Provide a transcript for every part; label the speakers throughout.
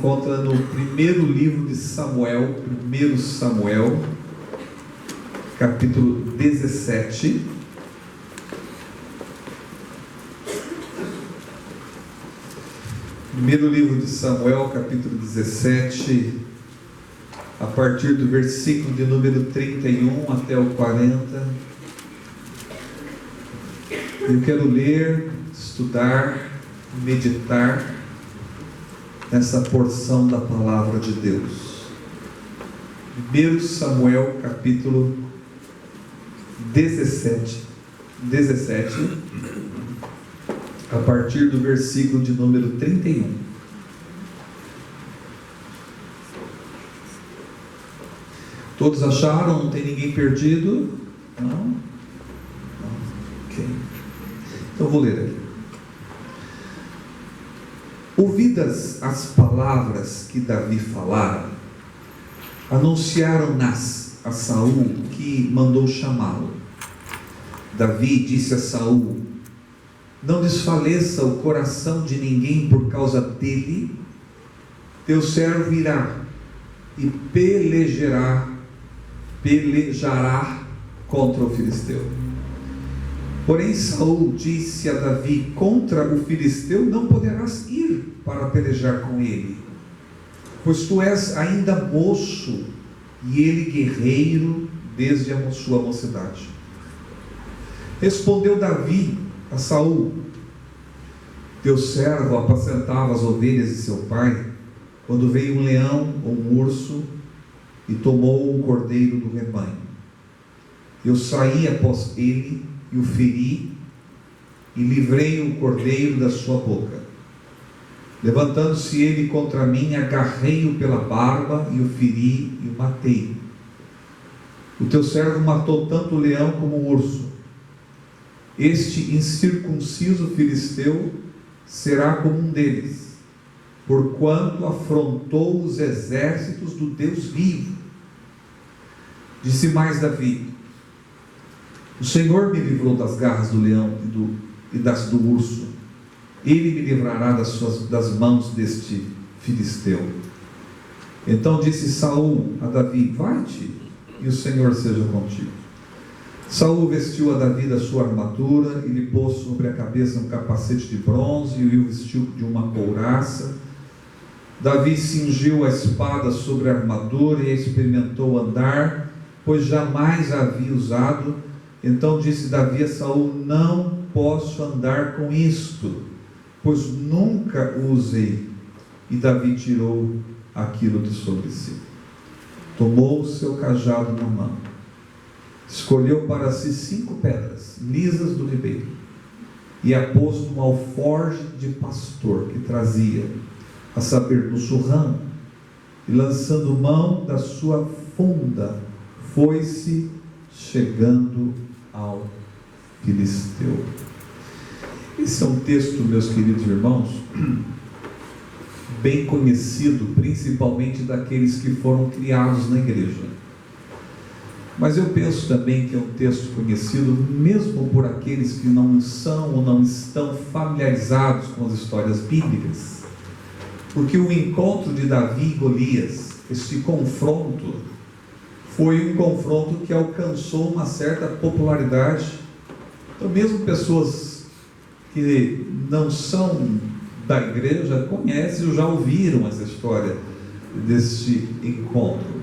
Speaker 1: encontra no primeiro livro de Samuel, 1 Samuel, capítulo 17. Primeiro livro de Samuel, capítulo 17, a partir do versículo de número 31 até o 40. Eu quero ler, estudar, meditar nessa porção da palavra de Deus. 1 Samuel, capítulo 17, a partir do versículo de número 31. Todos acharam? Não tem ninguém perdido? Não? Ok. Então vou ler aqui. Ouvidas as palavras que Davi falara, anunciaram-nas a Saul, que mandou chamá-lo. Davi disse a Saul: não desfaleça o coração de ninguém por causa dele. Teu servo irá e pelejará contra o filisteu. Porém Saul disse a Davi: contra o filisteu não poderás ir para pelejar com ele, pois tu és ainda moço e ele guerreiro desde a sua mocidade. Respondeu Davi a Saul: teu servo apacentava as ovelhas de seu pai, quando veio um leão ou um urso e tomou o cordeiro do rebanho. Eu saí após ele e o feri, e livrei o cordeiro da sua boca. Levantando-se ele contra mim, agarrei-o pela barba e o feri e o matei. O teu servo matou tanto o leão como o urso. Este incircunciso filisteu será como um deles, porquanto afrontou os exércitos do Deus vivo. Disse mais Davi: o Senhor me livrou das garras do leão e das do urso. Ele me livrará das mãos deste filisteu. Então disse Saul a Davi: vai-te, e o Senhor seja contigo. Saul vestiu a Davi da sua armadura e lhe pôs sobre a cabeça um capacete de bronze e o vestiu de uma couraça. Davi cingiu a espada sobre a armadura e experimentou andar, pois jamais a havia usado. Então disse Davi a Saul: não posso andar com isto, pois nunca o usei. E Davi tirou aquilo de sobre si. Tomou o seu cajado na mão, escolheu para si 5 pedras lisas do ribeiro, e a pôs num alforje de pastor que trazia, a saber, no surrão, e lançando mão da sua funda, foi-se chegando ao filisteu. Esse é um texto, meus queridos irmãos, bem conhecido, principalmente daqueles que foram criados na igreja. Mas eu penso também que é um texto conhecido mesmo por aqueles que não são ou não estão familiarizados com as histórias bíblicas, porque o encontro de Davi e Golias, este confronto, foi um confronto que alcançou uma certa popularidade. Então mesmo pessoas que não são da igreja conhecem ou já ouviram essa história deste encontro.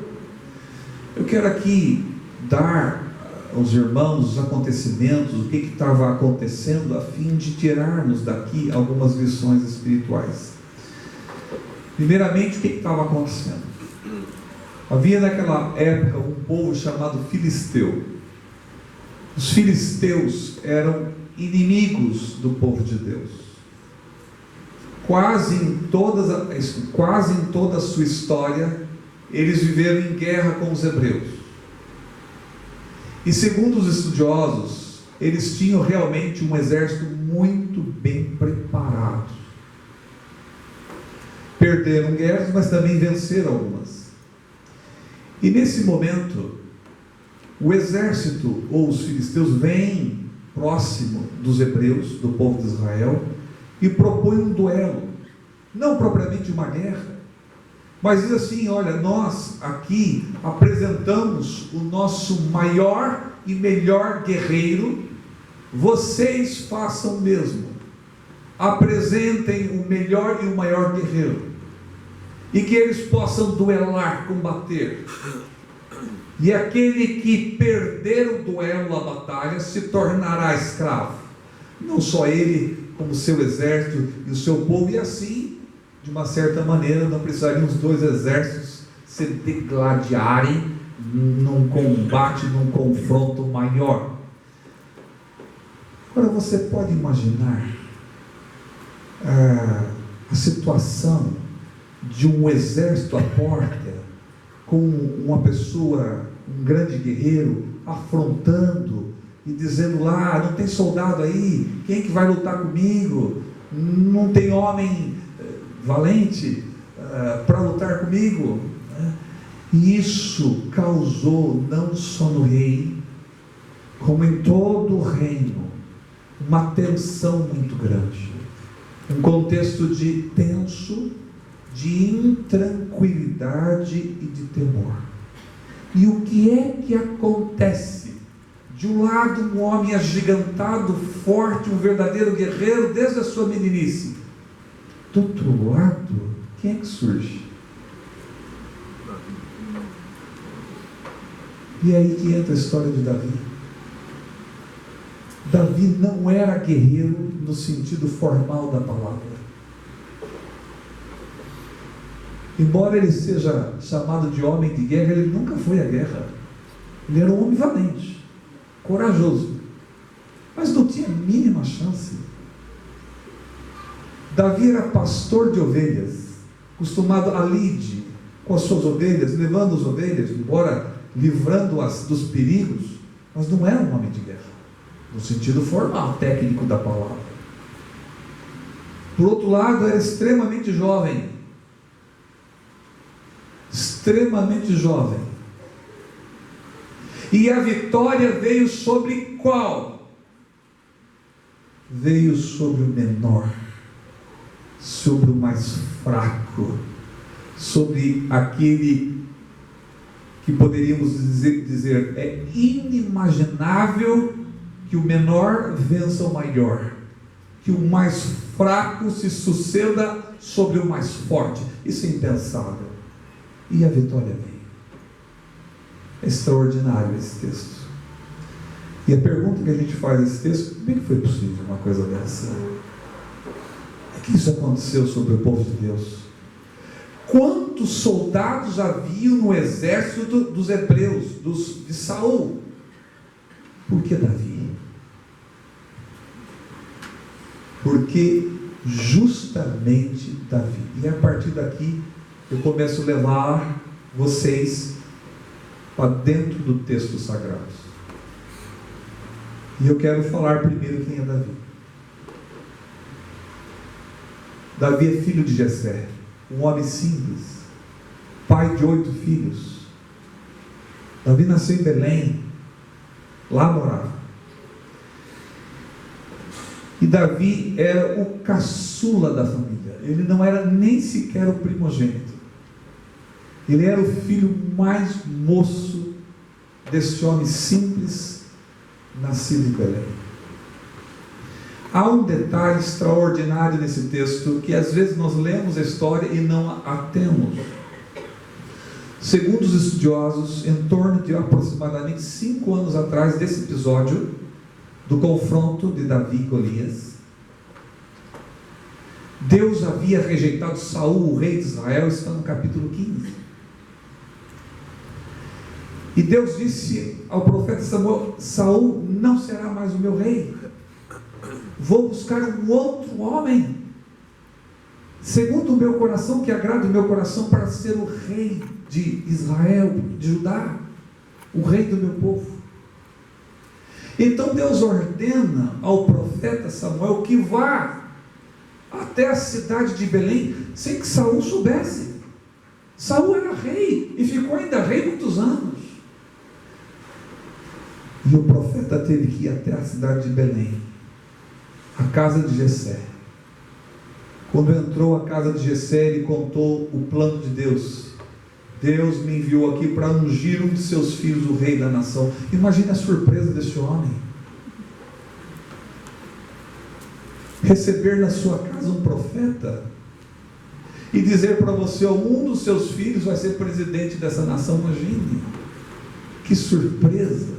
Speaker 1: Eu quero aqui dar aos irmãos os acontecimentos, o que estava acontecendo, a fim de tirarmos daqui algumas lições espirituais. Primeiramente, o que estava acontecendo? Havia naquela época um povo chamado filisteu. Os filisteus eram inimigos do povo de Deus. Quase em toda a sua história, eles viveram em guerra com os hebreus. E segundo os estudiosos, eles tinham realmente um exército muito bem preparado. Perderam guerras, mas também venceram algumas. E nesse momento, o exército ou os filisteus vêm próximo dos hebreus, do povo de Israel, e propõem um duelo, não propriamente uma guerra, Mas diz assim: olha, nós aqui apresentamos o nosso maior e melhor guerreiro, vocês façam o mesmo, apresentem o melhor e o maior guerreiro, e que eles possam duelar, combater, e aquele que perder o duelo, a batalha, se tornará escravo, não só ele, como o seu exército e o seu povo. E assim, de uma certa maneira, não precisariam os dois exércitos se degladiarem num combate, num confronto maior. Agora você pode imaginar a situação de um exército à porta, com uma pessoa, um grande guerreiro, afrontando e dizendo lá: não tem soldado aí, quem que vai lutar comigo? Não tem homem valente para lutar comigo? E isso causou, não só no rei, como em todo o reino, uma tensão muito grande, um contexto de tenso, de intranquilidade e de temor. E o que é que acontece? De um lado, um homem agigantado, forte, um verdadeiro guerreiro desde a sua meninice. Do outro lado, quem é que surge? E aí que entra a história de Davi. Davi não era guerreiro no sentido formal da palavra. Embora ele seja chamado de homem de guerra, ele nunca foi à guerra. Ele era um homem valente, corajoso, mas não tinha a mínima chance. Davi era pastor de ovelhas, acostumado a lide com as suas ovelhas, levando as ovelhas, embora livrando-as dos perigos, mas não era um homem de guerra, no sentido formal, técnico da palavra. Por outro lado, era extremamente jovem. Extremamente jovem. E a vitória veio sobre qual? Veio sobre o menor, sobre o mais fraco, sobre aquele que poderíamos dizer é inimaginável que o menor vença o maior, que o mais fraco se suceda sobre o mais forte. Isso é impensável. E a vitória veio. É extraordinário esse texto. E a pergunta que a gente faz nesse texto: como é que foi possível uma coisa dessa? É que isso aconteceu sobre o povo de Deus. Quantos soldados haviam no exército dos hebreus, de Saul? Por que Davi? Porque justamente Davi. E a partir daqui eu começo a levar vocês para dentro do texto sagrado. E eu quero falar primeiro quem é Davi. Davi é filho de Jessé, um homem simples, pai de 8 filhos. Davi nasceu em Belém, lá morava. E Davi era o caçula da família, ele não era nem sequer o primogênito. Ele era o filho mais moço desse homem simples, nascido em Belém. Há um detalhe extraordinário nesse texto, que às vezes nós lemos a história e não a temos. Segundo os estudiosos, em torno de aproximadamente 5 anos atrás desse episódio, do confronto de Davi e Golias, Deus havia rejeitado Saul, o rei de Israel. Está no capítulo 15. E Deus disse ao profeta Samuel: Saul não será mais o meu rei, vou buscar um outro homem, segundo o meu coração, que agrada o meu coração, para ser o rei de Israel, de Judá, o rei do meu povo. Então Deus ordena ao profeta Samuel que vá até a cidade de Belém, sem que Saul soubesse. Saul era rei, e ficou ainda rei muitos anos. E o profeta teve que ir até a cidade de Belém, a casa de Jessé, Quando entrou à casa de Jessé, ele contou o plano de Deus. Deus me enviou aqui para ungir um de seus filhos, o rei da nação. Imagine a surpresa desse homem. Receber na sua casa um profeta e dizer para você: um dos seus filhos vai ser presidente dessa nação. Imagine, que surpresa.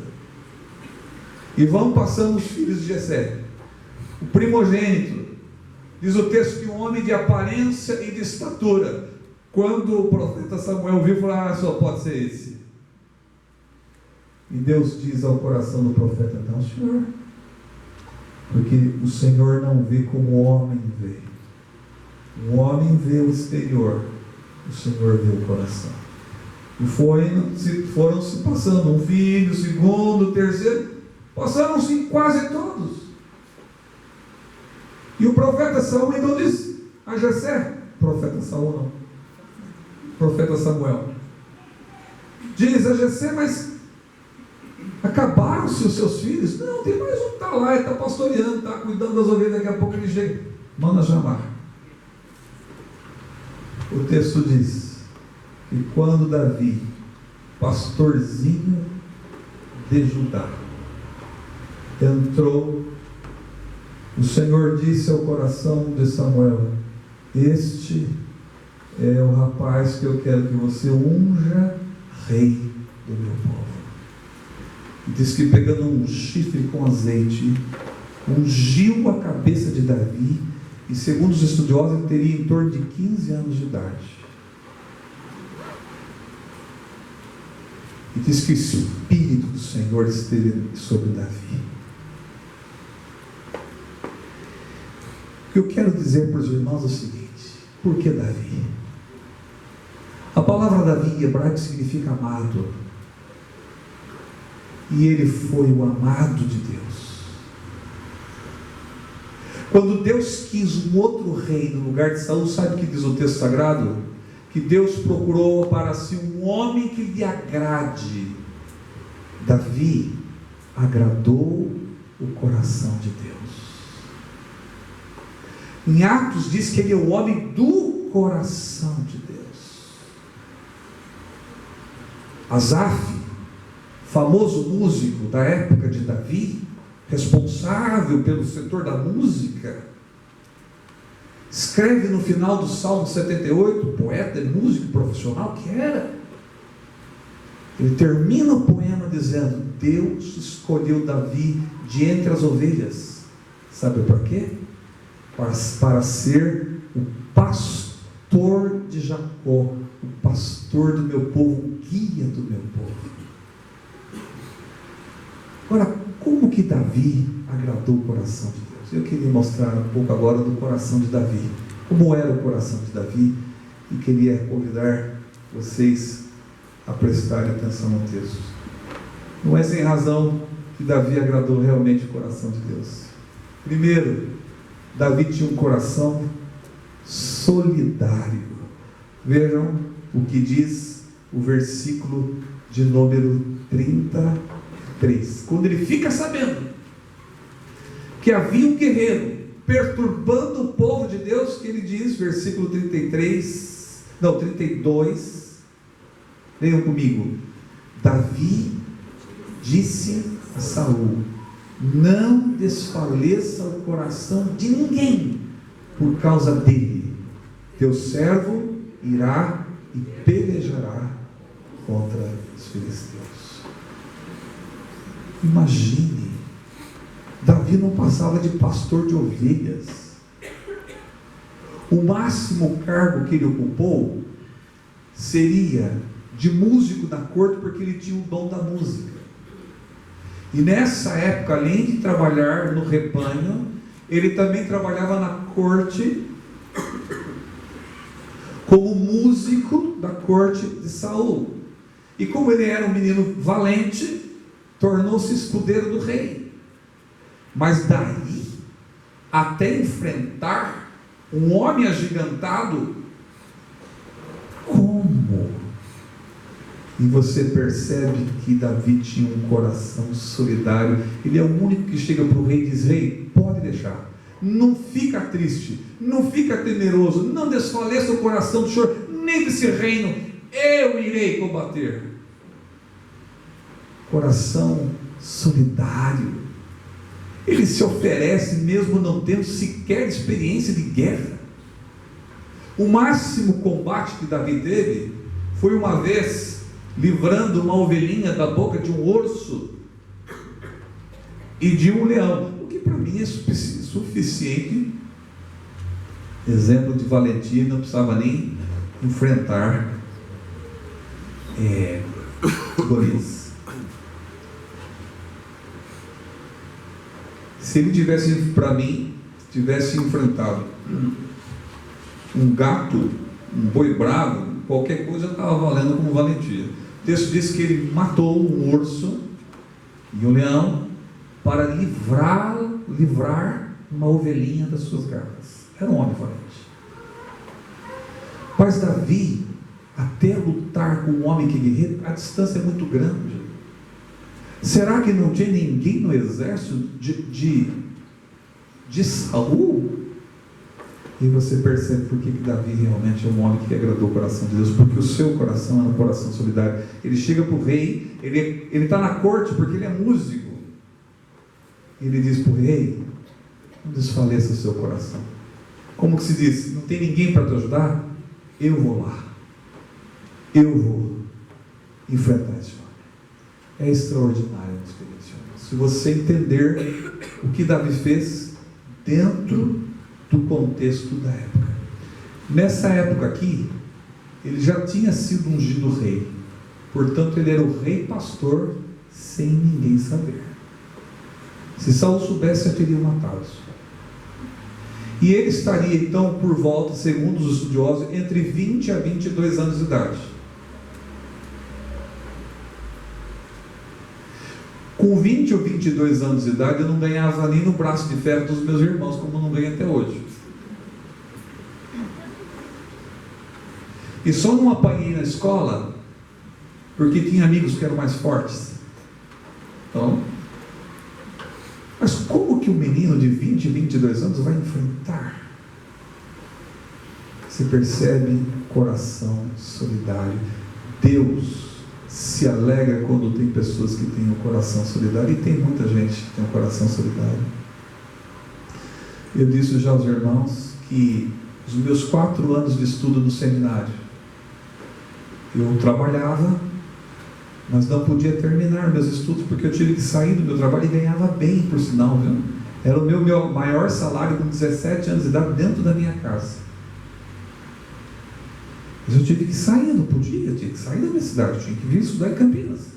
Speaker 1: E vão passando os filhos de Jessé. O primogênito, diz o texto que um homem de aparência e de estatura. Quando o profeta Samuel viu, falou: só pode ser esse. E Deus diz ao coração do profeta: não, senhor, porque o Senhor não vê como o homem vê. O homem vê o exterior, o Senhor vê o coração. E foram se passando um filho, segundo, terceiro, passaram-se quase todos. E o profeta Saul então disse a Jessé, profeta Saul não, profeta Samuel, diz a Jessé: mas acabaram-se os seus filhos? Não, tem mais um que está lá, ele está pastoreando, está cuidando das ovelhas, daqui a pouco ele chega, manda chamar. O texto diz que quando Davi, pastorzinho de Judá, entrou, o Senhor disse ao coração de Samuel: este é o rapaz que eu quero que você unja rei do meu povo. E diz que pegando um chifre com azeite, ungiu a cabeça de Davi, e segundo os estudiosos ele teria em torno de 15 anos de idade. E diz que o Espírito do Senhor esteve sobre Davi. O que eu quero dizer para os irmãos é o seguinte: por que Davi? A palavra Davi em hebraico significa amado. E ele foi o amado de Deus. Quando Deus quis um outro rei no lugar de Saul, sabe o que diz o texto sagrado? Que Deus procurou para si um homem que lhe agrade. Davi agradou o coração de Deus. Em Atos diz que ele é o homem do coração de Deus. Asaf, famoso músico da época de Davi, responsável pelo setor da música, escreve no final do Salmo 78, poeta e músico profissional que era, ele termina o poema dizendo: Deus escolheu Davi de entre as ovelhas. Sabe para quê? Para ser o pastor de Jacó, o pastor do meu povo, o guia do meu povo. Agora, como que Davi agradou o coração de Deus? Eu queria mostrar um pouco agora do coração de Davi. Como era o coração de Davi? E queria convidar vocês a prestarem atenção no texto. Não é sem razão que Davi agradou realmente o coração de Deus. Primeiro, Davi tinha um coração solidário. Vejam o que diz o versículo de número 33. Quando ele fica sabendo que havia um guerreiro perturbando o povo de Deus, que ele diz, versículo 32, leiam comigo: Davi disse a Saul: não desfaleça o coração de ninguém por causa dele. Teu servo irá e pelejará contra os filisteus. Imagine, Davi não passava de pastor de ovelhas. O máximo cargo que ele ocupou seria de músico da corte, porque ele tinha o dom da música. E nessa época, além de trabalhar no rebanho, ele também trabalhava na corte como músico da corte de Saul. E como ele era um menino valente, tornou-se escudeiro do rei. Mas daí, até enfrentar um homem agigantado, como? E você percebe que Davi tinha um coração solidário. Ele é o único que chega para o rei e diz: rei, pode deixar, Não fica triste, não fica temeroso, não desfaleça o coração do Senhor, nem desse reino eu irei combater. Coração solidário. Ele se oferece mesmo não tendo sequer experiência de guerra. O máximo combate que Davi teve foi uma vez livrando uma ovelhinha da boca de um urso e de um leão, o que para mim é suficiente exemplo de valentia. Não precisava nem enfrentar Golias. Se ele tivesse, para mim, tivesse enfrentado um gato, um boi bravo, qualquer coisa estava valendo como valentia. O texto diz que ele matou um urso e um leão para livrar uma ovelhinha das suas garras. Era um homem valente. Mas Davi, até lutar com um homem que guerreia, a distância é muito grande. Será que não tinha ninguém no exército de Saul? E você percebe por que Davi realmente é um homem que agradou o coração de Deus, porque o seu coração é um coração solidário. Ele chega para o rei, ele está na corte porque ele é músico. Ele diz para o rei: não desfaleça o seu coração. Como que se diz? Não tem ninguém para te ajudar? Eu vou lá. Eu vou enfrentar esse homem. É extraordinário, meus queridos irmãos. Se você entender o que Davi fez dentro do contexto da época. Nessa época aqui, ele já tinha sido ungido rei. Portanto, ele era o rei pastor sem ninguém saber. Se Saul soubesse, eu teria matado. E ele estaria então por volta, segundo os estudiosos, entre 20 a 22 anos de idade. Com 20 ou 22 anos de idade, eu não ganhava nem no braço de ferro dos meus irmãos, como não ganho até hoje. E só não apanhei na escola porque tinha amigos que eram mais fortes. Então, mas como que um menino de 20, 22 anos vai enfrentar? Você percebe coração solidário. Deus se alegra quando tem pessoas que têm um coração solidário, e tem muita gente que tem um coração solidário. Eu disse já aos irmãos que os meus 4 anos de estudo no seminário, eu trabalhava, mas não podia terminar meus estudos, porque eu tive que sair do meu trabalho e ganhava bem, por sinal, viu? Era o meu maior salário com 17 anos de idade dentro da minha casa. Mas eu tive que sair, não podia, eu tinha que sair da minha cidade, eu tinha que vir estudar em Campinas.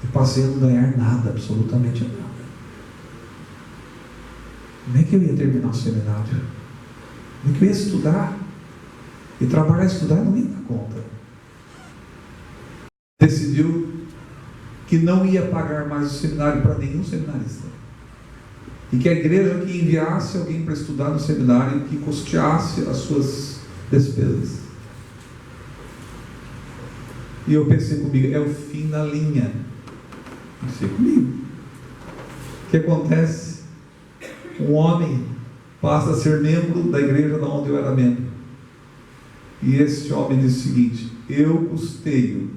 Speaker 1: E passei a não ganhar nada, absolutamente nada. Como é que eu ia terminar o seminário? Como é que eu ia estudar? E trabalhar e estudar não ia dar conta. Decidiu que não ia pagar mais o seminário para nenhum seminarista. E que a igreja que enviasse alguém para estudar no seminário, que custeasse as suas despesas. E eu pensei comigo, é o fim da linha. Pensei comigo. O que acontece? Um homem passa a ser membro da igreja da onde eu era membro. E esse homem diz o seguinte: eu custeio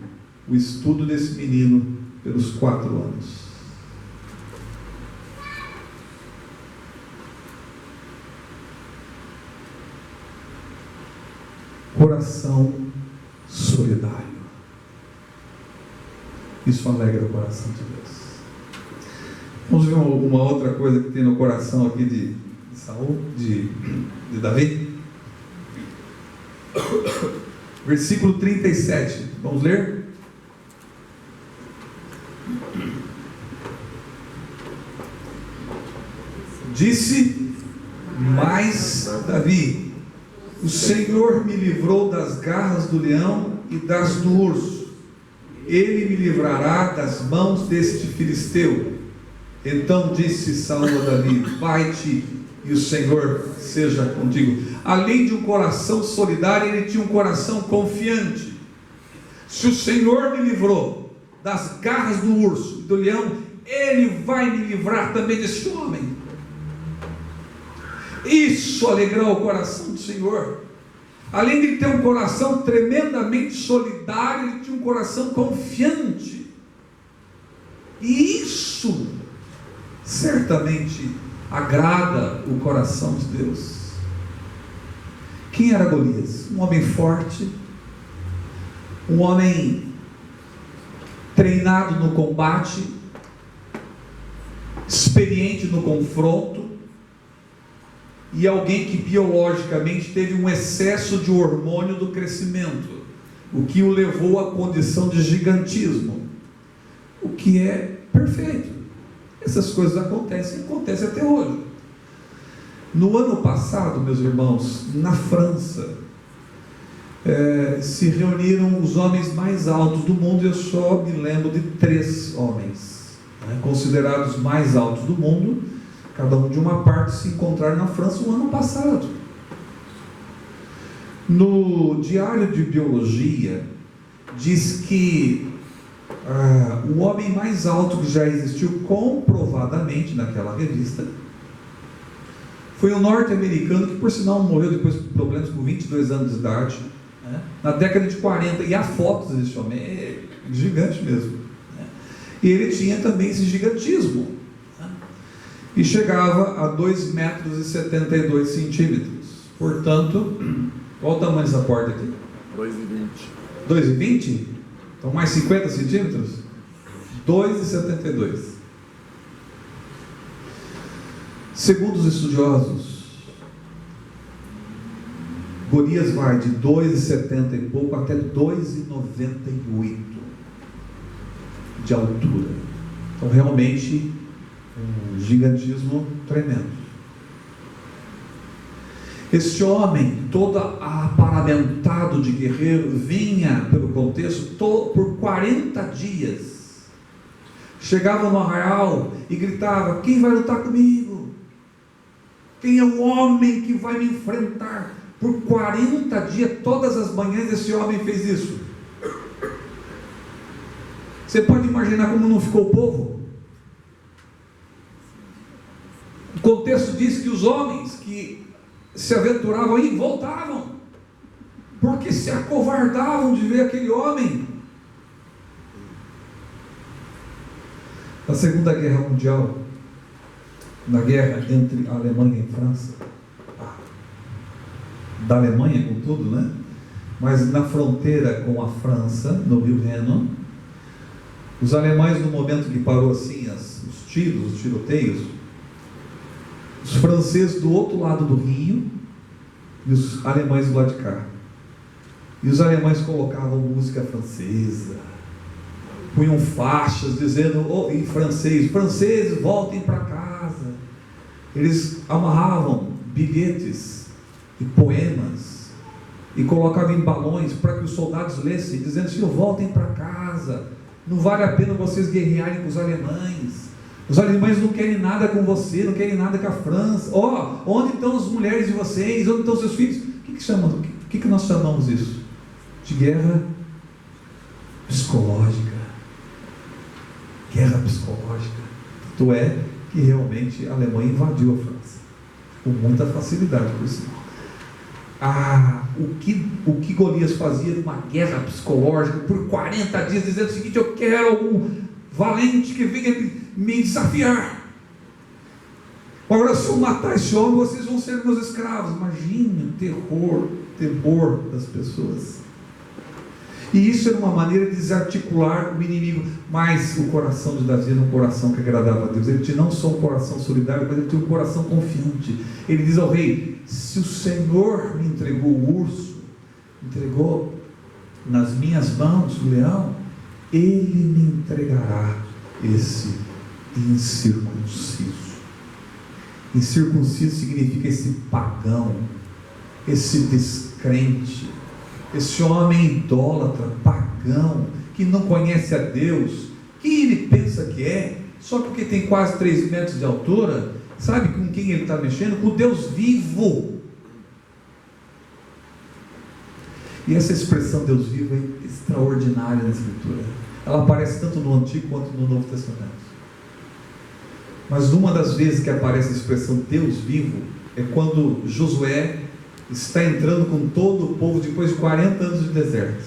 Speaker 1: o estudo desse menino pelos 4 anos. Coração solidário. Isso alegra o coração de Deus. Vamos ver uma outra coisa que tem no coração aqui de Saul, de Davi. Versículo 37. Vamos ler? Disse mais Davi: o Senhor me livrou das garras do leão e das do urso. Ele me livrará das mãos deste filisteu. Então disse Saul a Davi: vai-te e o Senhor seja contigo. Além de um coração solidário, ele tinha um coração confiante. Se o Senhor me livrou das garras do urso e do leão, Ele vai me livrar também desse homem. Isso alegrou o coração do Senhor. Além de ter um coração tremendamente solidário, ele tinha um coração confiante. E isso certamente agrada o coração de Deus. Quem era Golias? Um homem forte, um homem treinado no combate, experiente no confronto, e alguém que biologicamente teve um excesso de hormônio do crescimento, o que o levou à condição de gigantismo, o que é perfeito. Essas coisas acontecem até hoje. No ano passado, meus irmãos, na França, se reuniram os homens mais altos do mundo. Eu só me lembro de 3 homens, considerados mais altos do mundo, cada um de uma parte, se encontraram na França no ano passado. No Diário de Biologia diz que o homem mais alto que já existiu comprovadamente naquela revista foi um norte-americano que, por sinal, morreu depois de problemas com 22 anos de idade, na década de 40, e há fotos desse homem, é gigante mesmo, e ele tinha também esse gigantismo, e chegava a 2,72 metros. Portanto, qual o tamanho dessa porta aqui? 2,20. 2,20? Então mais 50 centímetros? 2,72. Segundo os estudiosos, Golias vai de 2,70 e pouco até 2,98 de altura. Então realmente um gigantismo tremendo. Este homem, todo aparamentado de guerreiro, vinha, pelo contexto, por 40 dias. Chegava no arraial e gritava: quem vai lutar comigo? Quem é o homem que vai me enfrentar? Por 40 dias, todas as manhãs, esse homem fez isso. Você pode imaginar como não ficou o povo? O contexto diz que os homens que se aventuravam aí voltavam, porque se acovardavam de ver aquele homem. Na Segunda Guerra Mundial, na guerra entre a Alemanha e a França, da Alemanha com tudo, né? Mas na fronteira com a França, no Rio Reno, os alemães, no momento que parou assim os tiros, os tiroteios, os franceses do outro lado do rio e os alemães do lado de cá. E os alemães colocavam música francesa, punham faixas dizendo em francês: franceses, voltem para casa. Eles amarravam bilhetes e poemas e colocavam em balões para que os soldados lessem, dizendo: senhor, voltem para casa, não vale a pena vocês guerrearem com os alemães. Os alemães não querem nada com você, não querem nada com a França. Onde estão as mulheres de vocês? Onde estão seus filhos? O que nós chamamos isso? De guerra psicológica. Guerra psicológica. Tanto é que realmente a Alemanha invadiu a França com muita facilidade, por sinal. O que Golias fazia numa guerra psicológica por 40 dias, dizendo o seguinte: eu quero algum valente que venha me desafiar. Agora, se eu matar esse homem, vocês vão ser meus escravos. Imagine o temor das pessoas. E isso era uma maneira de desarticular o inimigo. Mas o coração de Davi era um coração que agradava a Deus. Ele tinha não só um coração solidário, mas ele tinha um coração confiante. Ele diz ao rei: se o Senhor me entregou o urso, entregou nas minhas mãos o leão, Ele me entregará esse incircunciso. Incircunciso significa esse pagão, esse descrente, esse homem idólatra, pagão, que não conhece a Deus. Quem ele pensa que é? Só porque tem quase 3 metros de altura. Sabe com quem ele está mexendo? Com o Deus vivo. E essa expressão Deus vivo é extraordinária na Escritura. Ela aparece tanto no Antigo quanto no Novo Testamento. Mas numa das vezes que aparece a expressão Deus vivo, é quando Josué está entrando com todo o povo depois de 40 anos de deserto,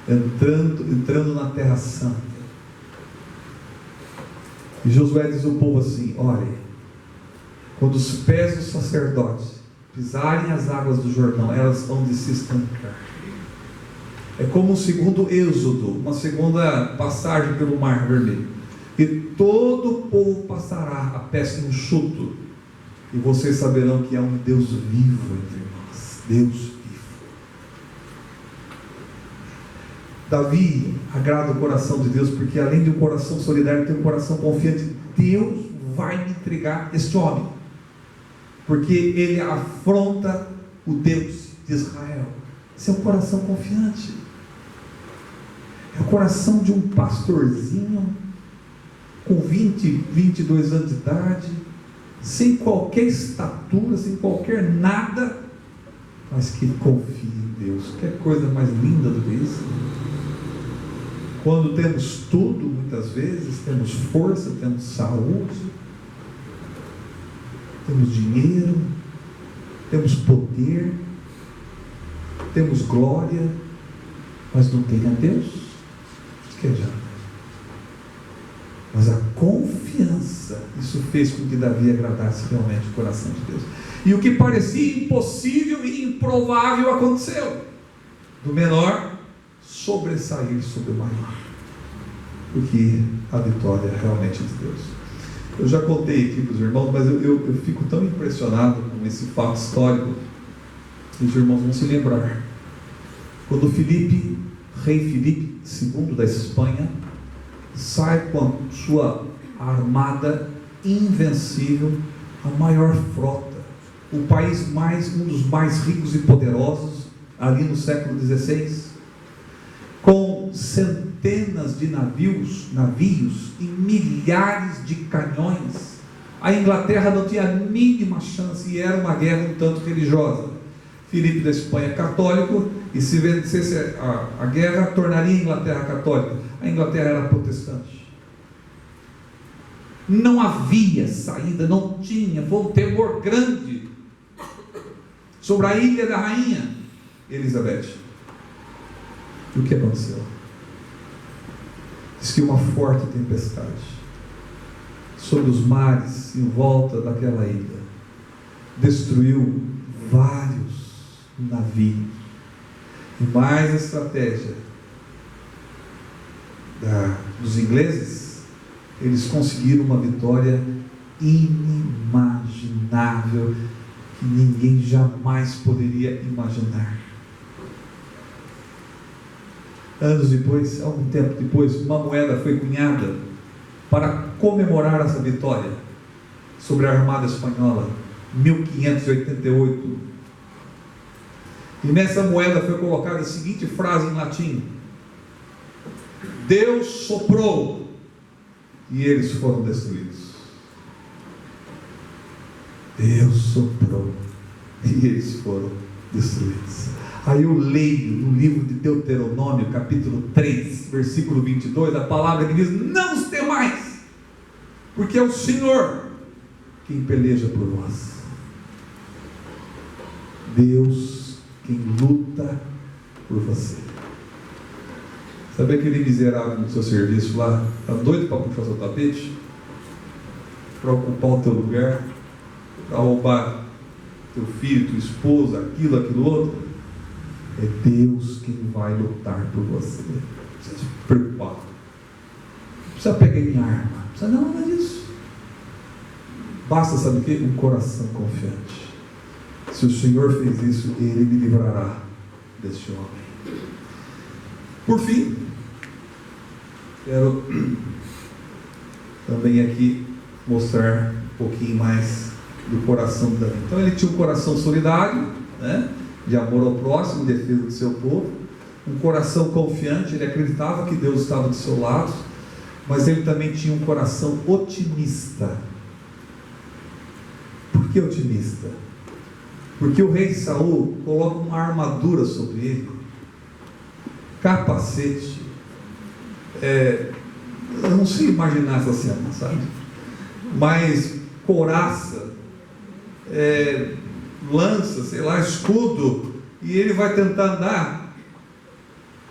Speaker 1: entrando na Terra Santa. E Josué diz ao povo assim: olhem, quando os pés dos sacerdotes pisarem as águas do Jordão, elas vão de se estancar. É como um segundo êxodo, uma segunda passagem pelo Mar Vermelho. E todo o povo passará a pés enxuto, e vocês saberão que há um Deus vivo entre nós. Deus vivo. Davi agrada o coração de Deus, porque além de um coração solidário, tem um coração confiante. Deus vai me entregar este homem, porque ele afronta o Deus de Israel. Esse é um coração confiante. É o coração de um pastorzinho com 22 anos de idade, sem qualquer estatura, sem qualquer nada, mas que confia em Deus. Que coisa mais linda do que isso? Quando temos tudo, muitas vezes, temos força, temos saúde, temos dinheiro, temos poder, temos glória, mas não tem a Deus, que adianta? Mas a confiança, isso fez com que Davi agradasse realmente o coração de Deus. E o que parecia impossível e improvável aconteceu. Do menor sobressair sobre o maior, porque a vitória é realmente de Deus. Eu já contei aqui para os irmãos, mas eu fico tão impressionado com esse fato histórico, que os irmãos vão se lembrar. Quando rei Filipe II da Espanha, sai com a sua armada invencível, a maior frota, o país um dos mais ricos e poderosos ali no século XVI, com centenas de navios e milhares de canhões. A Inglaterra não tinha a mínima chance, e era uma guerra um tanto religiosa. Filipe da Espanha católico, e se vencesse a guerra, tornaria a Inglaterra católica. A Inglaterra era protestante. Não havia saída, não tinha, foi um temor grande sobre a ilha da rainha Elizabeth. E o que aconteceu? Diz que uma forte tempestade sobre os mares em volta daquela ilha destruiu vários navios. E mais a estratégia dos ingleses, eles conseguiram uma vitória inimaginável, que ninguém jamais poderia imaginar. Anos depois, algum tempo depois, uma moeda foi cunhada para comemorar essa vitória sobre a Armada Espanhola, 1588. E nessa moeda foi colocada a seguinte frase em latim: Deus soprou e eles foram destruídos. Deus soprou e eles foram destruídos. Aí eu leio no livro de Deuteronômio, capítulo 3, versículo 22, a palavra que diz: não os temais, porque é o Senhor quem peleja por vós. Deus quem luta por você. Sabe aquele miserável no seu serviço lá, está doido para puxar seu tapete, para ocupar o teu lugar, para roubar teu filho, tua esposa, aquilo outro? É Deus quem vai lutar por você. Não precisa se preocupar, não precisa pegar em arma, não precisa nada disso. Basta, sabe o que? Um coração confiante. Se o Senhor fez isso, Ele me livrará deste homem. Por fim, quero também aqui mostrar um pouquinho mais do coração de Davi. Então ele tinha um coração solidário, né? De amor ao próximo, defesa do seu povo, um coração confiante, ele acreditava que Deus estava do seu lado, mas ele também tinha um coração otimista. Por que otimista? Porque o rei Saul coloca uma armadura sobre ele, capacete, eu não sei imaginar essa cena, sabe? Mas couraça, lança, sei lá, escudo, e ele vai tentar andar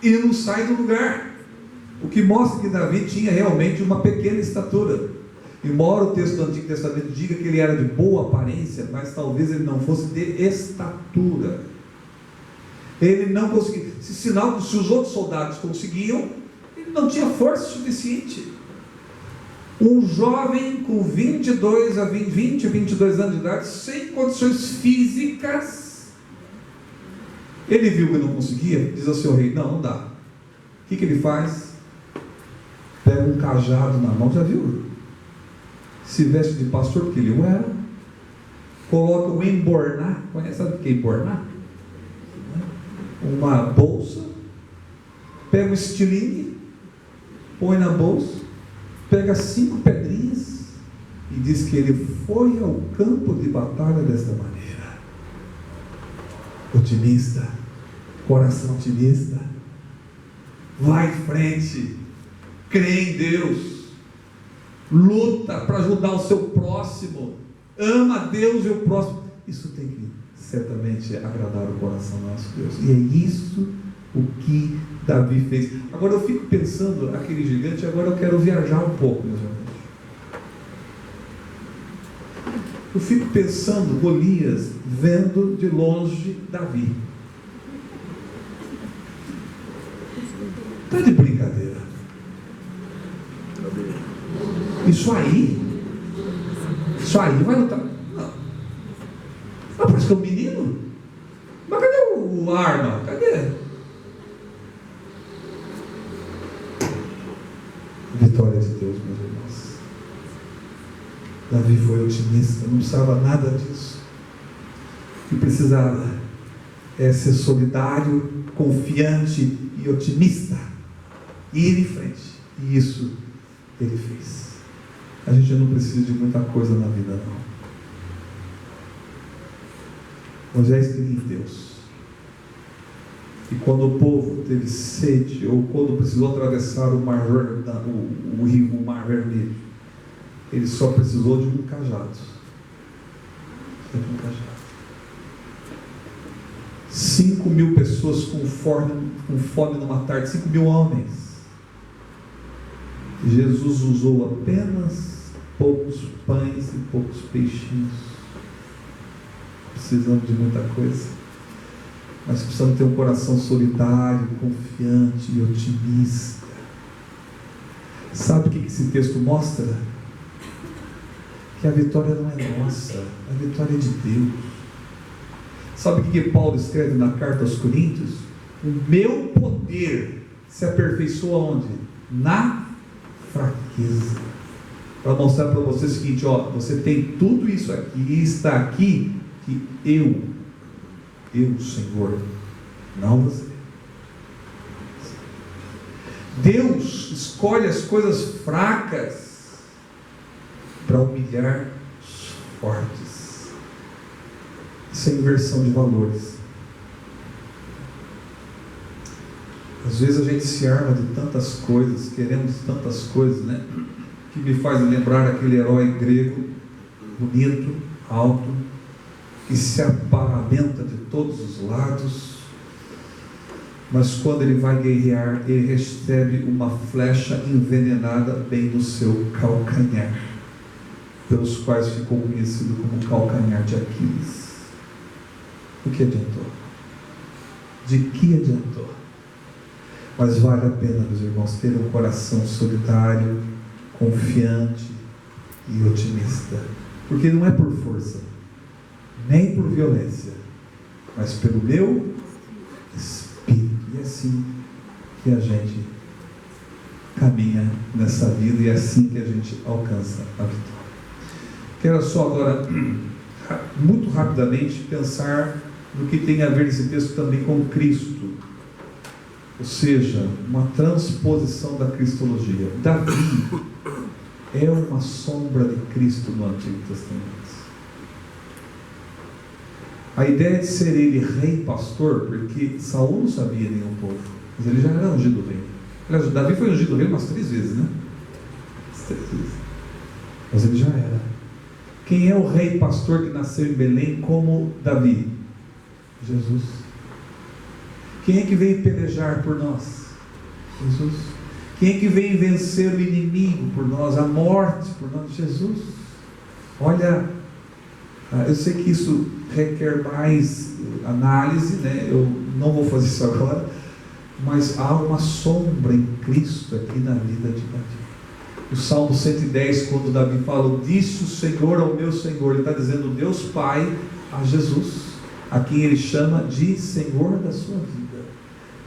Speaker 1: e não sai do lugar. O que mostra que Davi tinha realmente uma pequena estatura. Embora o texto do Antigo Testamento diga que ele era de boa aparência, mas talvez ele não fosse de estatura. Ele não conseguia, sinal que se os outros soldados conseguiam, ele não tinha força suficiente. Um jovem com 22 anos de idade, sem condições físicas, ele viu que não conseguia, diz ao seu rei: não dá. O que ele faz? Pega um cajado na mão, já viu? Se veste de pastor, porque ele o era, coloca um emborná, sabe o que é emborná? Uma bolsa, pega um estilingue, põe na bolsa, pega 5 pedrinhas e diz que ele foi ao campo de batalha desta maneira. Otimista, coração otimista, vai em frente, crê em Deus, luta para ajudar o seu próximo, ama a Deus e o próximo. Isso tem que certamente agradar o coração do nosso Deus, e é isso o que Davi fez. Agora eu fico pensando aquele gigante, agora eu quero viajar um pouco, meus irmãos. Eu fico pensando Golias vendo de longe Davi. Está de brincadeira. Isso aí vai lutar. Não. Parece que é um menino. Mas cadê a arma? Cadê? Vitória de Deus, meus irmãos. Davi foi otimista, não precisava nada disso. O que precisava é ser solidário, confiante e otimista, e ir em frente. E isso ele fez. A gente não precisa de muita coisa na vida, não. Moisés cria em Deus. E quando o povo teve sede, ou quando precisou atravessar o mar Vermelho, ele só precisou de um cajado. Só de um cajado. 5.000 pessoas com fome numa tarde, 5.000 homens. Jesus usou apenas poucos pães e poucos peixinhos. Precisamos de muita coisa, mas precisamos ter um coração solidário, confiante e otimista. Sabe o que esse texto mostra? Que a vitória não é nossa, a vitória é de Deus. Sabe o que Paulo escreve na carta aos Coríntios? O meu poder se aperfeiçoa onde? Na fraqueza. Para mostrar para você o seguinte: você tem tudo isso aqui, e está aqui, que eu, Senhor, não você. Deus escolhe as coisas fracas para humilhar os fortes. Isso é inversão de valores. Às vezes a gente se arma de tantas coisas, queremos tantas coisas, né? Que me faz lembrar aquele herói grego, bonito, alto, que se aparamenta de todos os lados, mas quando ele vai guerrear, ele recebe uma flecha envenenada bem no seu calcanhar, pelos quais ficou conhecido como calcanhar de Aquiles. O que adiantou? De que adiantou? Mas vale a pena, meus irmãos, ter um coração solidário, confiante e otimista, porque não é por força, nem por violência, mas pelo meu Espírito. E é assim que a gente caminha nessa vida, e é assim que a gente alcança a vitória. Quero só agora, muito rapidamente, pensar no que tem a ver esse texto também com Cristo, ou seja, uma transposição da cristologia. Davi é uma sombra de Cristo no Antigo Testamento. A ideia de ser ele rei pastor, porque Saul não sabia nem o povo, mas ele já era ungido rei. Aliás, Davi foi ungido rei umas 3 vezes, né? 3 vezes. Mas ele já era. Quem é o rei pastor que nasceu em Belém como Davi? Jesus. Quem é que veio pelejar por nós? Jesus. Quem é que veio vencer o inimigo por nós, a morte por nós? Jesus. Olha, eu sei que isso requer mais análise, né? Eu não vou fazer isso agora, mas há uma sombra em Cristo aqui na vida de Davi. O Salmo 110, quando Davi fala, disse o Senhor ao meu Senhor, ele está dizendo Deus Pai a Jesus, a quem ele chama de Senhor da sua vida.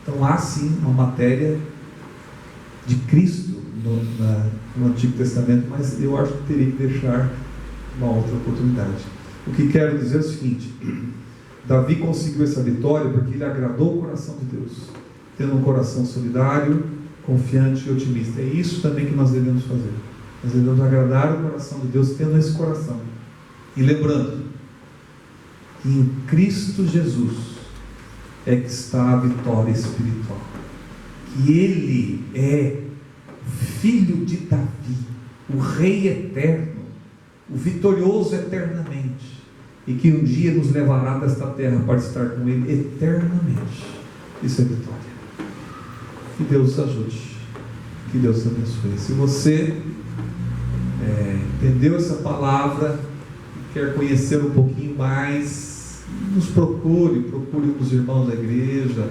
Speaker 1: Então há sim uma matéria de Cristo no Antigo Testamento, mas eu acho que teria que deixar uma outra oportunidade. O que quero dizer é o seguinte: Davi conseguiu essa vitória porque ele agradou o coração de Deus, tendo um coração solidário, confiante e otimista. É isso também que nós devemos fazer. Nós devemos agradar o coração de Deus tendo esse coração. E lembrando que em Cristo Jesus é que está a vitória espiritual. Que Ele é o Filho de Davi, o Rei eterno, o vitorioso eternamente, e que um dia nos levará desta terra para estar com Ele eternamente. Isso é vitória. Que Deus ajude, que Deus abençoe. Se você entendeu essa palavra e quer conhecer um pouquinho mais, nos procure um dos irmãos da igreja,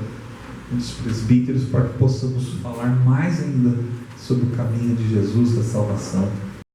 Speaker 1: um dos presbíteros, para que possamos falar mais ainda sobre o caminho de Jesus da salvação.